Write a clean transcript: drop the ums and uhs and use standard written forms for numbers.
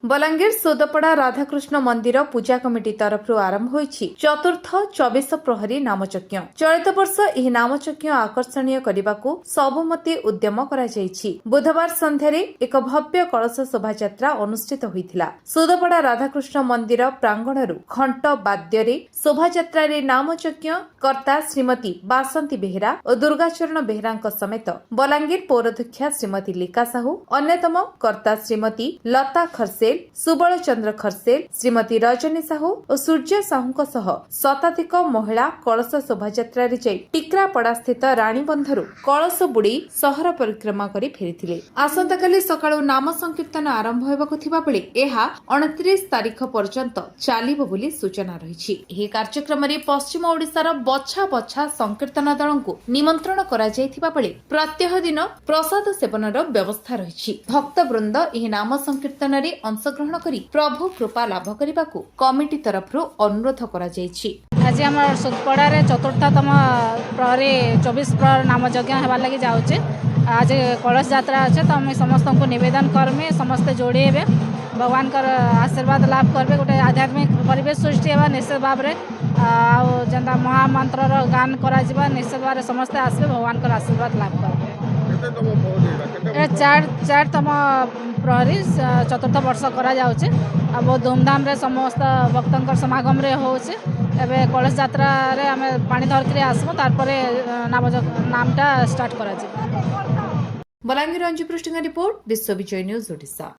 बलांगीर सोदपड़ा राधाकृष्ण मंदिर पूजा कमिटी तरफ आरंभ होईछि चतुर्थ 24 प्रहरी नामयज्ञ। चलित वर्ष एही नामयज्ञ आकर्षणीय करने सबुमती उद्यम करा जायछि। बुधवार संध्यारे एक भव्य कलश शोभायात्रा अनुष्ठित होइथिला। सोदपड़ा राधाकृष्ण मंदिर प्रांगणरू घंट वाद्य शोभायात्रा नामयज्ञ कर्ता श्रीमती बासंती बेहेरा और दुर्गाचरण बेहेरा समेत बलांगीर पौराध्यक्षा श्रीमती लिका साहू, अन्यतम कर्ता श्रीमती लता खरसे, सुबल चंद्र खरसेल, श्रीमती रजनी साहू और सूर्य साहू सह शताधिक महिला कलश शोभायात्रा टिकरापड़ा स्थित रानीबंधरू कलश बुड़ी सहर परिक्रमा करी फेरिथिले। आसंताकाली सकाळू नाम संकीर्तन आरंभ हेबाकु थिबा बेले एहा 29 तारिख पर्यंत चालिबो बोली सूचना रहिछि। एही कार्यक्रम रे पश्चिम ओडिसार बछा बछा संकीर्तन दलंकु निमंत्रण करा जायथिबा बेले प्रत्यह दिन प्रसाद सेवनर व्यवस्था रहिछि। भक्तवृंद एही नाम संकीर्तन रे अंशग्रहण करी प्रभु कृपा लाभ करने को कमिटी तरफ अनुरोध करा जायछि। आज आम सोदपड़ा चतुर्थतम प्रहरी 24 प्रहर नाम यज्ञ होबार लगी जाऊे। आज कलश यात्रा अच्छे तो आम समस्त को निवेदन करमे समस्ते जोड़ी हे भगवान का आशीर्वाद लाभ करबे। गोटे आध्यात्मिक परिवेश सृष्टि होगा निश्चित भाव में जेनता महामंत्र गान करा निश्चित भाव समस्ते आसबे भगवान का आशीर्वाद लाभ करबे। चारतम प्रहरी चतुर्थ वर्ष करा जाउचे। बहुत धूमधाम रे समस्त भक्तंकर समागम रे होचे। एबे कलश यात्रा रे आमे पानी धरकरी आसमु तारपरे नामटा स्टार्ट करा जे। बलांगीर अंजु पृष्ठिका रिपोर्ट विश्व विजय न्यूज ओडिशा।